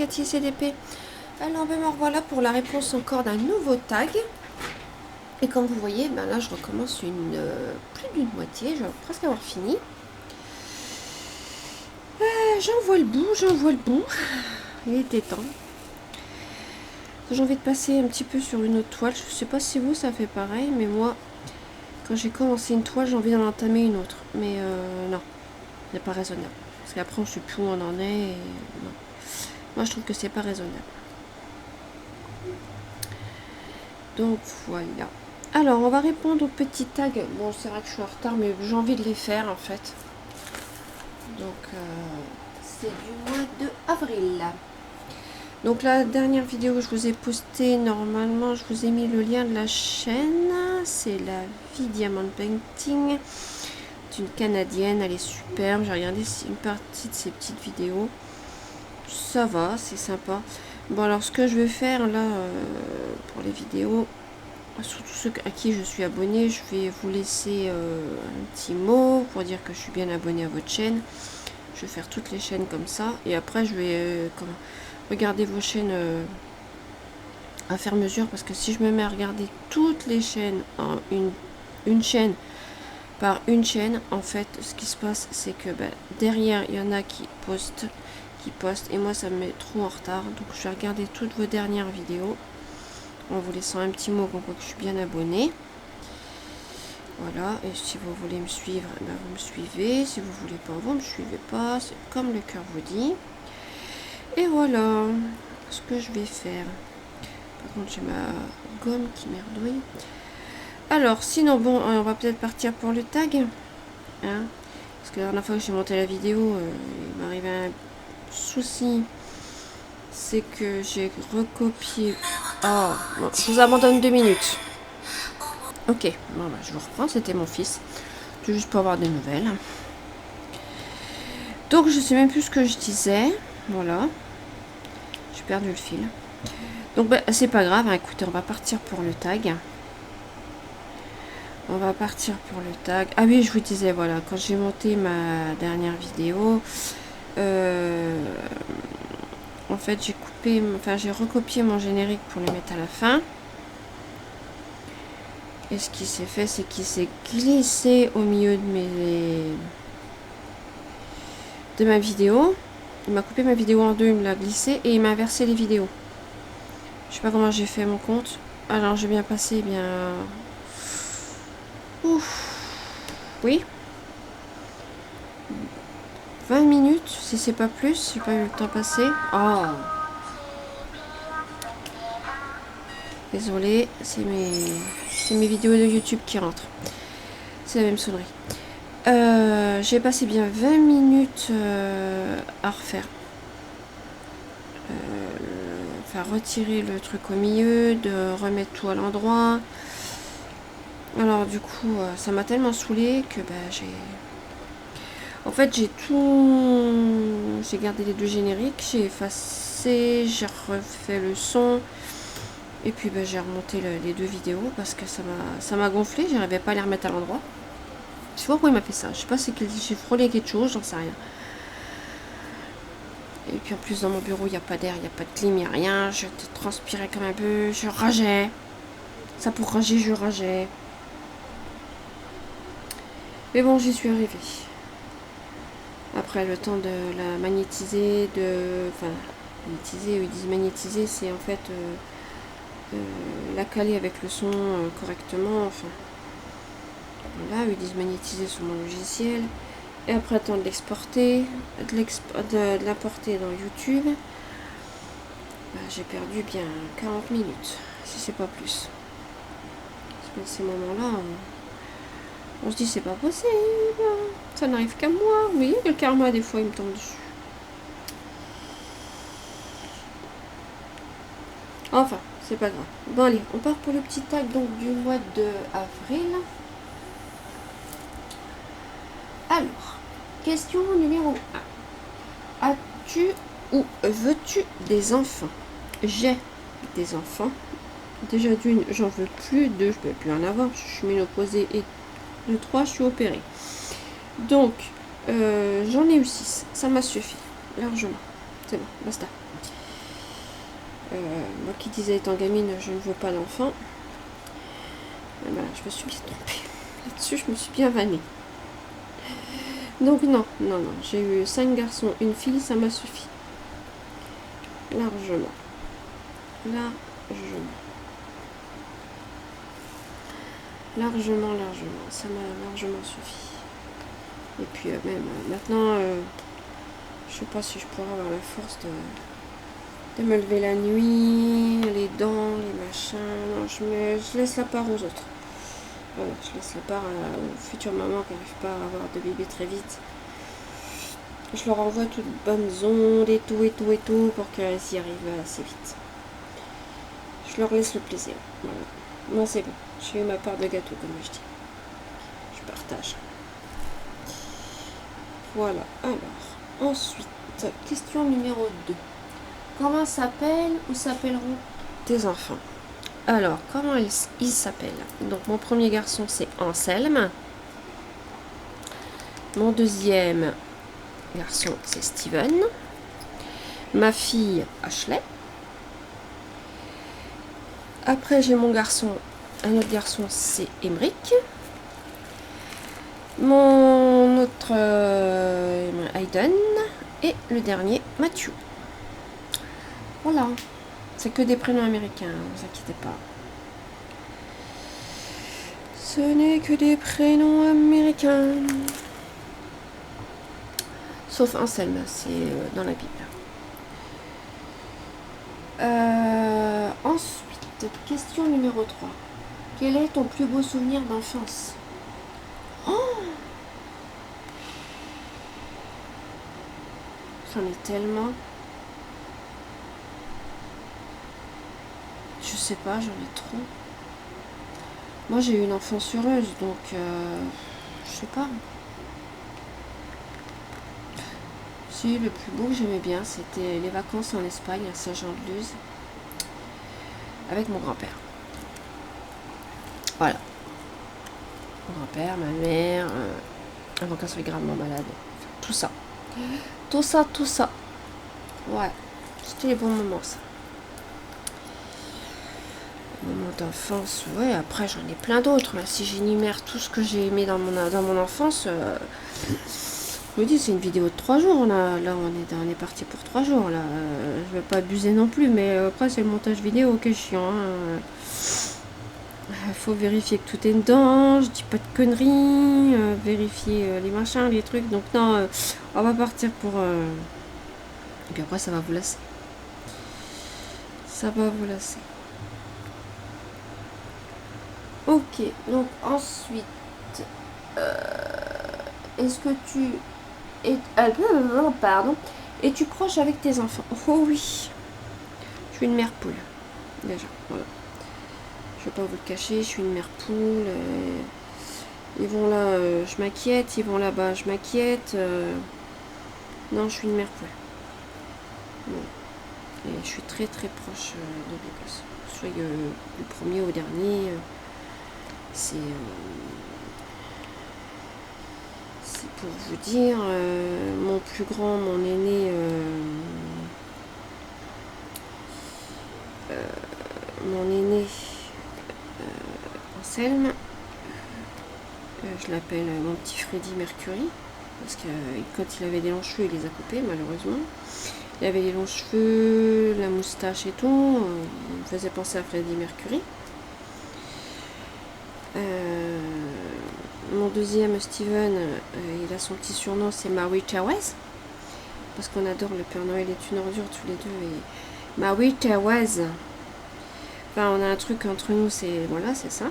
Cathy CDP. Alors ben me revoilà pour la réponse encore d'un nouveau tag. Et comme vous voyez, ben là je recommence plus d'une moitié, je vais presque avoir fini. J'en vois le bout, il était temps. J'ai envie de passer un petit peu sur une autre toile, je sais pas si vous ça fait pareil, mais moi quand j'ai commencé une toile j'ai envie d'en entamer une autre. Mais non, c'est pas raisonnable. Parce qu'après on sait plus où on en est. Et non. Moi je trouve que c'est pas raisonnable. Donc voilà. Alors on va répondre aux petits tags. Bon c'est vrai que je suis en retard mais j'ai envie de les faire en fait. Donc c'est du mois de avril. Donc la dernière vidéo que je vous ai postée, normalement je vous ai mis le lien de la chaîne. C'est la vie Diamond Painting. C'est une Canadienne, elle est superbe. J'ai regardé une partie de ses petites vidéos. Ça va, c'est sympa. Bon alors ce que je vais faire là pour les vidéos, surtout ceux à qui je suis abonnée, je vais vous laisser un petit mot pour dire que je suis bien abonnée à votre chaîne. Je vais faire toutes les chaînes comme ça et après je vais regarder vos chaînes à faire mesure, parce que si je me mets à regarder toutes les chaînes en une chaîne par une chaîne, en fait ce qui se passe c'est que derrière il y en a qui postent et moi ça me met trop en retard, donc je vais regarder toutes vos dernières vidéos en vous laissant un petit mot comme quoi que je suis bien abonnée. Voilà, et si vous voulez me suivre, vous me suivez, si vous voulez pas, vous me suivez pas, c'est comme le cœur vous dit. Et voilà ce que je vais faire. Par contre j'ai ma gomme qui merdouille. Alors sinon bon, on va peut-être partir pour le tag, hein, parce que la dernière fois que j'ai monté la vidéo, il m'arrivait un souci, c'est que j'ai recopié. Oh, bon, je vous abandonne 2 minutes. Ok, bon, je vous reprends, c'était mon fils. C'est juste pour avoir des nouvelles. Donc je sais même plus ce que je disais. Voilà. J'ai perdu le fil. Donc c'est pas grave, hein. Écoutez, on va partir pour le tag. On va partir pour le tag. Ah oui, je vous disais, voilà, quand j'ai monté ma dernière vidéo, en fait j'ai recopié mon générique pour le mettre à la fin. Et ce qui s'est fait, c'est qu'il s'est glissé au milieu de ma vidéo. Il m'a coupé ma vidéo en deux, il me l'a glissé et il m'a inversé les vidéos. Je sais pas comment j'ai fait mon compte. Alors j'ai bien passé, ouf. Oui. 20 minutes, si c'est pas plus, j'ai pas eu le temps passer. Oh. Désolée, c'est mes vidéos de YouTube qui rentrent. C'est la même sonnerie. J'ai passé bien 20 minutes à refaire. Retirer le truc au milieu, de remettre tout à l'endroit. Alors du coup, ça m'a tellement saoulé que en fait j'ai gardé les deux génériques, j'ai effacé, j'ai refait le son. Et puis j'ai remonté les deux vidéos parce que ça m'a gonflé, j'arrivais pas à les remettre à l'endroit. Je sais pas pourquoi il m'a fait ça, je sais pas si j'ai frôlé quelque chose, j'en sais rien. Et puis en plus dans mon bureau il n'y a pas d'air, il n'y a pas de clim, il n'y a rien, je transpirais comme un peu, je rageais. Ça pour rager, je rageais. Mais bon, j'y suis arrivée. Après le temps de la magnétiser, magnétiser, ils disent magnétiser, c'est en fait la caler avec le son correctement, enfin. Voilà, ils disent magnétiser sur mon logiciel. Et après, attendre de l'exporter, de l'importer dans YouTube. J'ai perdu bien 40 minutes, si c'est pas plus. Parce que ces moments-là, on se dit c'est pas possible, ça n'arrive qu'à moi. Oui, le karma, des fois, il me tombe dessus. Enfin, c'est pas grave. Bon, allez, on part pour le petit tag donc du mois de avril. Alors, question numéro 1. As-tu ou veux-tu des enfants? J'ai des enfants. Déjà d'une, j'en veux plus. Deux, je peux plus en avoir. Je suis ménopausée. Et de 3, je suis opérée. Donc, j'en ai eu 6. Ça m'a suffi. Largement. C'est bon, basta. Moi qui disais étant gamine, je ne veux pas d'enfant. Voilà, je me suis bien trompée. Là-dessus, je me suis bien vannée. Donc non, j'ai eu 5 garçons, une fille, ça m'a suffi. Largement. Largement, ça m'a largement suffi. Et puis même maintenant, je sais pas si je pourrais avoir la force de me lever la nuit, les dents, les machins. Non, je laisse la part aux autres. Voilà, je laisse la part aux futures mamans qui n'arrivent pas à avoir de bébé très vite. Je leur envoie toutes bonnes ondes et tout pour qu'elles y arrivent assez vite. Je leur laisse le plaisir. Voilà. Moi c'est bon. J'ai eu ma part de gâteau, comme je dis. Je partage. Voilà. Alors, ensuite, question numéro 2. Comment s'appellent ou s'appelleront tes enfants? Alors, comment ils s'appellent? Donc, mon premier garçon, c'est Anselme. Mon deuxième garçon, c'est Steven. Ma fille, Ashley. Après, j'ai mon garçon, un autre garçon, c'est Emric. Mon autre Hayden. Et le dernier, Matthew. Voilà. C'est que des prénoms américains, ne vous inquiétez pas. Ce n'est que des prénoms américains. Sauf Anselme, c'est dans la Bible. Ensuite, question numéro 3. Quel est ton plus beau souvenir d'enfance? J'en ai tellement. Je sais pas, j'en ai trop. Moi, j'ai eu une enfance heureuse, donc je sais pas. Si, le plus beau que j'aimais bien, c'était les vacances en Espagne, à Saint-Jean-de-Luz, avec mon grand-père. Voilà. Mon grand-père, ma mère, avant qu'elle soit gravement malade. Tout ça. Tout ça. Ouais. C'était les bons moments, ça. Moment d'enfance, ouais, après j'en ai plein d'autres. Si j'énumère tout ce que j'ai aimé dans mon enfance, je me dis c'est une vidéo de 3 jours. Là on est parti pour 3 jours. Là, je vais pas abuser non plus, mais après c'est le montage vidéo qui est chiant. Faut vérifier que tout est dedans, je dis pas de conneries, vérifier les machins, les trucs. Donc non, on va partir pour... Et puis après ça va vous lasser. Ça va vous lasser. Ok, donc ensuite, est-ce que tu es... pardon. Es-tu proche avec tes enfants? Oh oui. Je suis une mère poule. Déjà, voilà. Je vais pas vous le cacher, je suis une mère poule. Ils vont là, je m'inquiète. Ils vont là-bas, je m'inquiète. Non, je suis une mère poule. Bon. Et je suis très très proche de mes gosses. Soit du premier au dernier. C'est pour vous dire, mon plus grand, mon aîné, Anselme, je l'appelle mon petit Freddy Mercury, parce que quand il avait des longs cheveux, il les a coupés malheureusement. Il avait les longs cheveux, la moustache et tout, il me faisait penser à Freddy Mercury. Mon deuxième, Steven, il a son petit surnom, c'est Maui Chawaz. Parce qu'on adore le Père Noël est une ordure tous les deux. Et Maui Chawaz. Enfin, on a un truc entre nous, c'est... Voilà, c'est ça.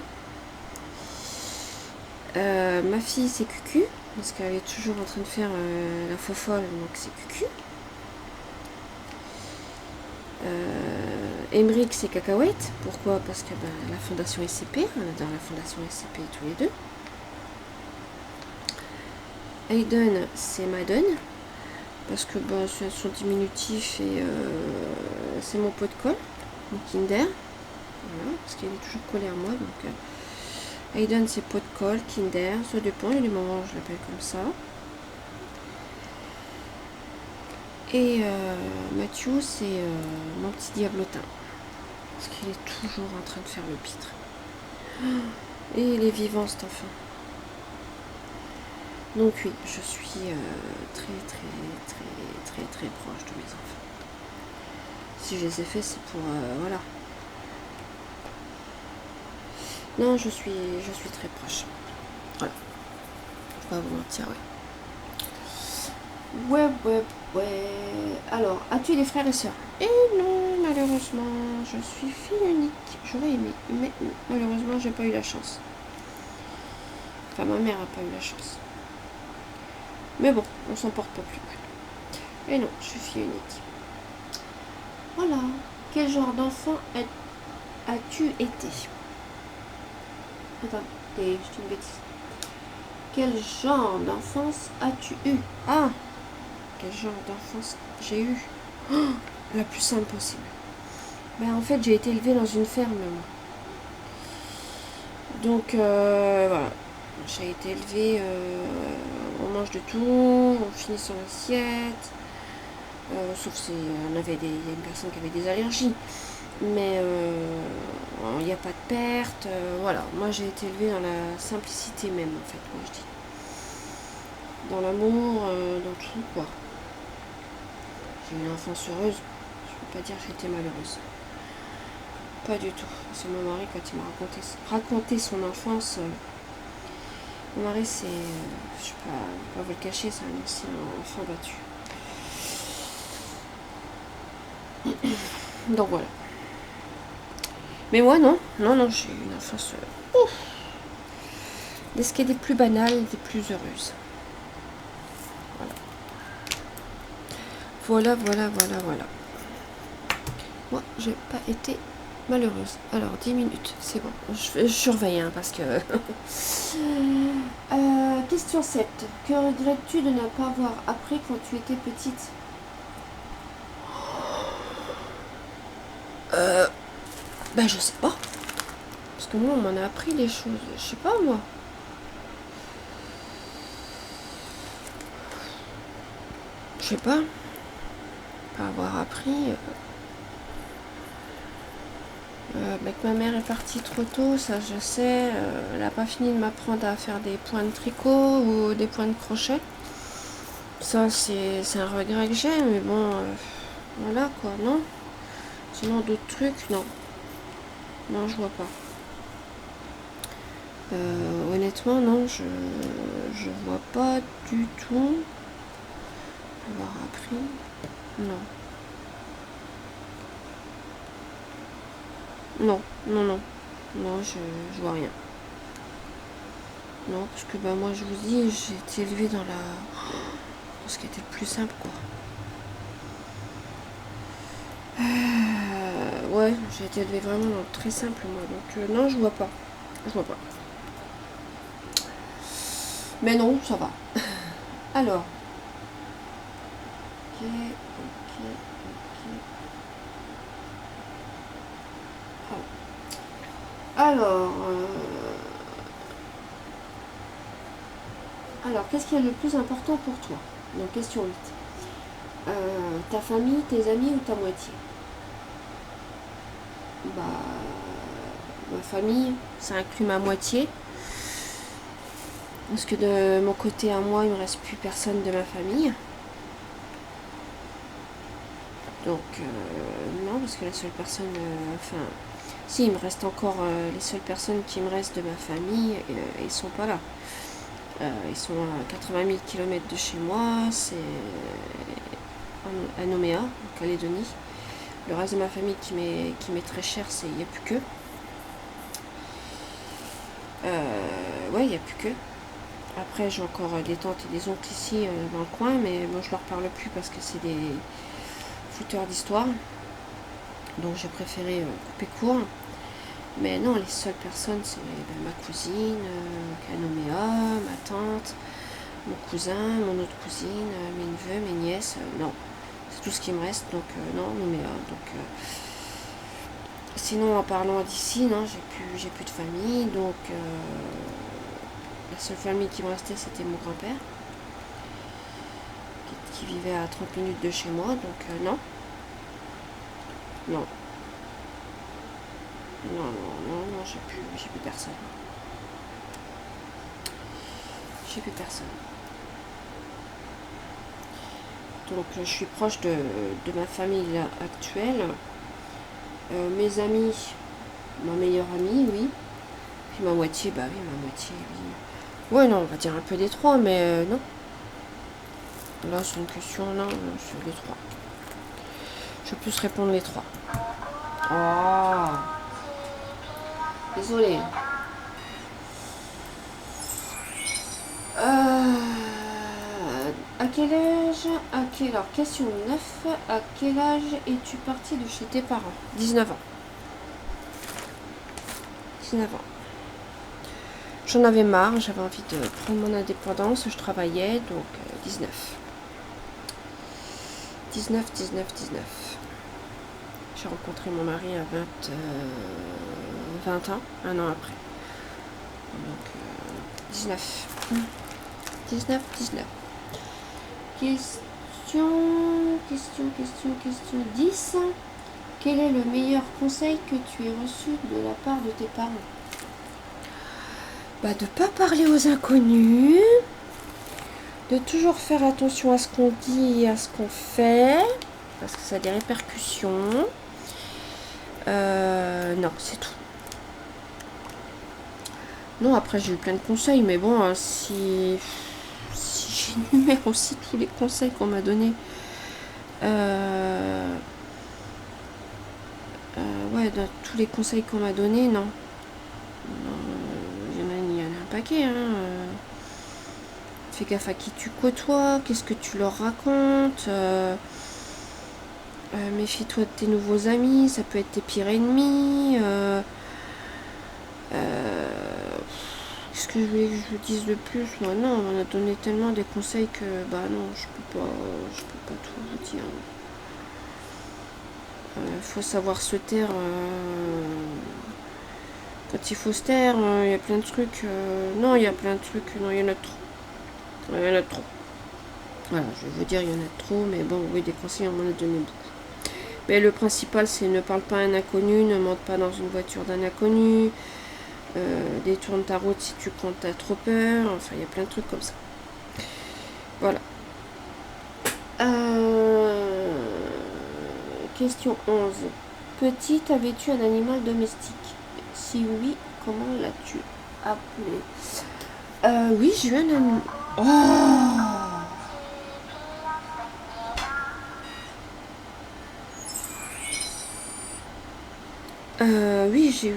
Ma fille, c'est Cucu. Parce qu'elle est toujours en train de faire la fofolle, donc c'est Cucu. Emric, c'est Cacahuète. Pourquoi? Parce que la fondation SCP, on adore la fondation SCP tous les deux. Hayden, c'est Madden, parce que c'est son diminutif et c'est mon pot de colle, mon Kinder. Voilà, parce qu'il est toujours collé à moi. Donc Hayden, c'est pot de colle, Kinder, ça dépend, il y a des moments où je l'appelle comme ça. Et Mathieu, c'est mon petit diablotin. Parce qu'il est toujours en train de faire le pitre. Et il est vivant cet enfant. Donc oui, je suis très proche de mes enfants. Si je les ai faits, c'est pour voilà. Non, je suis très proche. Voilà. Je vais pas vous mentir, ouais. Ouais. Alors, as-tu des frères et sœurs? Eh non, malheureusement, je suis fille unique. J'aurais aimé, mais malheureusement, j'ai pas eu la chance. Enfin, ma mère a pas eu la chance. Mais bon, on s'en porte pas plus mal. Et non, je suis fille unique. Voilà. Quel genre d'enfant as-tu été? Attends, c'est une bêtise. Quel genre d'enfance as-tu eu? Ah, quel genre d'enfance j'ai eu? Oh, la plus simple possible. Ben, en fait, j'ai été élevée dans une ferme, moi. Donc, voilà. J'ai été élevée, on mange de tout, on finit son assiette. Sauf si il y a une personne qui avait des allergies. Mais il n'y a pas de perte. Voilà, moi j'ai été élevée dans la simplicité même, en fait, moi je dis. Dans l'amour, dans tout, quoi. J'ai eu une enfance heureuse. Je ne peux pas dire que j'étais malheureuse. Pas du tout. C'est mon mari, quand il m'a raconté son enfance. Mon mari, c'est, je ne vais pas vous le cacher, c'est un ancien enfant battu. Donc voilà. Mais moi, non, j'ai eu une enfance des ce qui est des plus banales, des plus heureuses. Voilà. Moi, j'ai pas été malheureuse. Alors, 10 minutes, c'est bon. Je surveille, hein, parce que... question 7. Que regrettes-tu de ne pas avoir appris quand tu étais petite? Ben, je sais pas. Parce que moi, on m'en a appris des choses. Je sais pas, moi. Je sais pas. Pas avoir appris... que ma mère est partie trop tôt, ça je sais. Elle n'a pas fini de m'apprendre à faire des points de tricot ou des points de crochet. Ça, c'est un regret que j'ai, mais bon, voilà quoi, non? Sinon, d'autres trucs, non. Non, je vois pas. Honnêtement, non, je vois pas du tout avoir appris. Non. Non, je vois rien. Non, parce que bah, moi, je vous dis, j'ai été élevée dans ce qui était le plus simple, quoi. Ouais, j'ai été élevée vraiment dans le très simple, moi. Donc, non, je vois pas. Mais non, ça va. Alors. Ok. Alors, qu'est-ce qui est le plus important pour toi? Donc, question 8. Ta famille, tes amis ou ta moitié? Bah, ma famille, ça inclut ma moitié. Parce que de mon côté à moi, il ne me reste plus personne de ma famille. Donc, non, parce que la seule personne... si, il me reste encore les seules personnes qui me restent de ma famille, ils sont pas là. Ils sont à 80 000 km de chez moi, c'est à Nouméa, en Calédonie. Le reste de ma famille qui m'est très cher, c'est il n'y a plus que. Ouais, il n'y a plus que. Après, j'ai encore des tantes et des oncles ici dans le coin, mais bon, je leur parle plus parce que c'est des fouteurs d'histoire. Donc j'ai préféré couper court. Mais non, les seules personnes, c'est ma cousine, Nouméa, ma tante, mon cousin, mon autre cousine, mes neveux, mes nièces. Non, c'est tout ce qui me reste. Donc non, Nouméa. Donc sinon, en parlant d'ici, non, j'ai plus de famille. Donc la seule famille qui me restait, c'était mon grand-père, qui vivait à 30 minutes de chez moi, donc non. Non. Non, j'ai plus personne. J'ai plus personne. Donc je suis proche de ma famille actuelle. Mes amis, ma meilleure amie, oui. Puis ma moitié, bah oui, ma moitié, oui. Ouais, non, on va dire un peu des trois, mais non. Là, c'est une question, non, c'est les trois. Je vais plus répondre les trois. Oh, désolée. À quel âge, alors, question 9, à quel âge es-tu partie de chez tes parents? 19 ans. 19 ans. J'en avais marre, j'avais envie de prendre mon indépendance, je travaillais, donc 19. 19. J'ai rencontré mon mari à 20 ans, un an après. Donc 19. 19. Question 10. Quel est le meilleur conseil que tu aies reçu de la part de tes parents? Bah, de ne pas parler aux inconnus, de toujours faire attention à ce qu'on dit et à ce qu'on fait, parce que ça a des répercussions. Non, c'est tout. Non, après j'ai eu plein de conseils, mais bon, si j'énumère aussi tous les conseils qu'on m'a donnés, ouais, dans tous les conseils qu'on m'a donnés, non. Il y en a un paquet, hein. Fais gaffe à qui tu côtoies, qu'est-ce que tu leur racontes. Méfie-toi de tes nouveaux amis, ça peut être tes pires ennemis. Qu'est-ce que je voulais que je vous dise de plus? Moi, non, on m'a donné tellement des conseils que bah non, je peux pas tout vous dire. Faut savoir se taire. Quand il faut se taire, il y a plein de trucs. Non, il y a plein de trucs. Non, il y en a trop. Il y en a trop. Voilà, je veux dire, il y en a trop, mais bon, oui, des conseils, on m'en a donné beaucoup. Mais le principal, c'est ne parle pas à un inconnu, ne monte pas dans une voiture d'un inconnu, détourne ta route si tu comptes, t'as trop peur. Enfin, il y a plein de trucs comme ça. Voilà. Question 11. Petite, avais-tu un animal domestique? Si oui, comment l'as-tu appelé? Oui, j'ai eu un animal. Oh! Oui, j'ai eu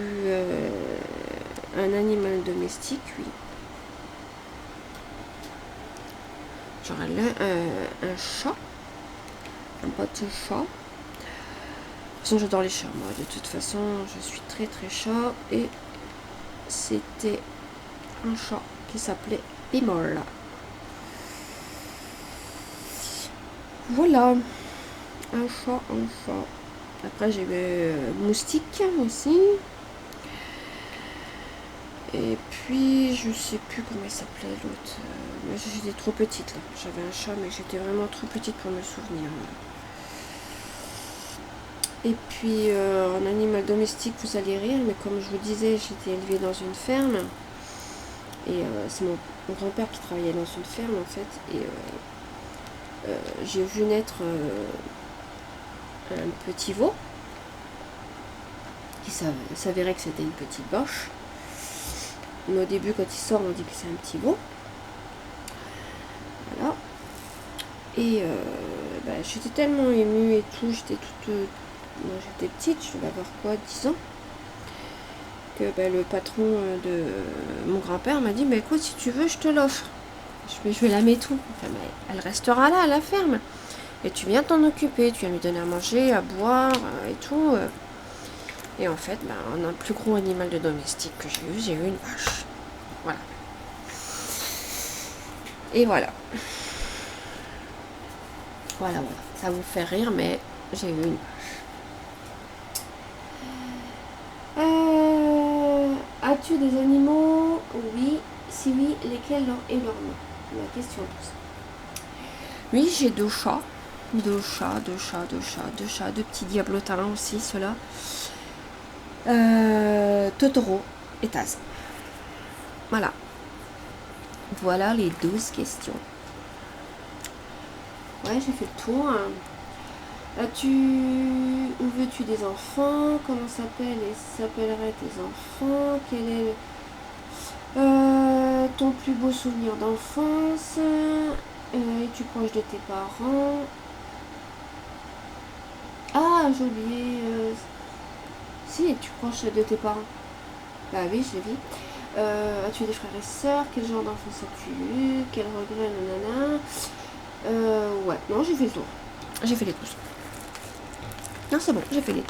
un animal domestique, oui. Genre un chat. Un petit chat. De toute façon, j'adore les chats, moi. De toute façon, je suis très très chat. Et c'était un chat qui s'appelait Bimol. Voilà. Un chat. Après, j'ai eu moustique aussi. Et puis, je sais plus comment il s'appelait l'autre. Moi, j'étais trop petite là. J'avais un chat, mais j'étais vraiment trop petite pour me souvenir. Et puis, en animal domestique, vous allez rire, mais comme je vous disais, j'étais élevée dans une ferme. Et c'est mon grand-père qui travaillait dans une ferme en fait. Et j'ai vu naître un petit veau. Qui s'avérait que c'était une petite boche. Mais au début, quand il sort, on dit que c'est un petit veau. Voilà. Et j'étais tellement émue et tout. J'étais j'étais petite, je devais avoir quoi, 10 ans. Que le patron de mon grand-père m'a dit, mais écoute, si tu veux, je te l'offre. Je vais la mettre où? Enfin, elle restera là, à la ferme. Et tu viens t'en occuper. Tu viens lui donner à manger, à boire et tout. Et en fait, on a un plus gros animal de domestique que j'ai eu une vache. Voilà. Et voilà. Voilà. Ça vous fait rire, mais j'ai eu une vache. As-tu des animaux? Oui. Si oui, lesquels et leur nom? La question pose. Oui, j'ai deux chats. Deux chats, deux chats, deux chats, deux chats, deux petits diablotins aussi, ceux-là. Totoro et Taz. Voilà. Voilà les 12 questions. Ouais, j'ai fait le tour. As-tu... Où veux-tu des enfants? Comment s'appelleraient tes enfants? Quel est ton plus beau souvenir d'enfance? Es-tu proche de tes parents? Ah, j'ai oublié. Si, es-tu proche de tes parents? Bah oui, je l'ai dit. As-tu des frères et sœurs? Quel genre d'enfance as-tu eu? Quel regret, nanana? Ouais, non, j'ai fait le tour. J'ai fait les 12. Non, c'est bon, j'ai fait les 12.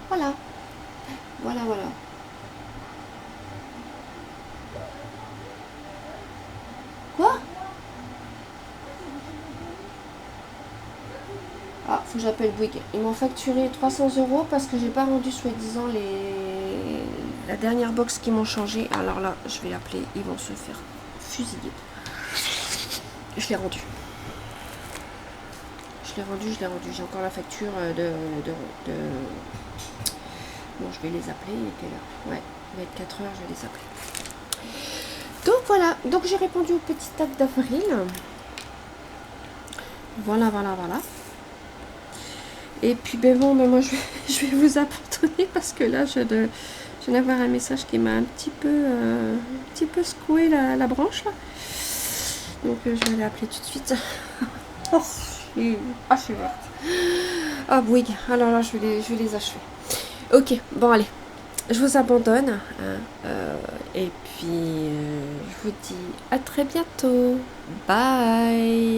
Voilà. Voilà, voilà. Quoi? Ah, faut que j'appelle Bouygues. Ils m'ont facturé 300 € parce que j'ai pas rendu soi-disant la dernière box qu'ils m'ont changé. Alors là, je vais appeler. Ils vont se faire fusiller. Je l'ai rendu. Je l'ai rendu. J'ai encore la facture de... Bon, je vais les appeler. Il était là. Ouais, il va être 4 heures, je vais les appeler. Donc voilà. Donc j'ai répondu au petit tag d'avril. Voilà. Et puis ben bon, ben moi je vais vous abandonner parce que là je viens d'avoir un message qui m'a un petit peu secoué la branche là. Donc je vais les appeler tout de suite. Oh, je suis morte. Ah oui, alors là je vais les achever. Ok, bon allez, je vous abandonne. Et puis je vous dis à très bientôt. Bye.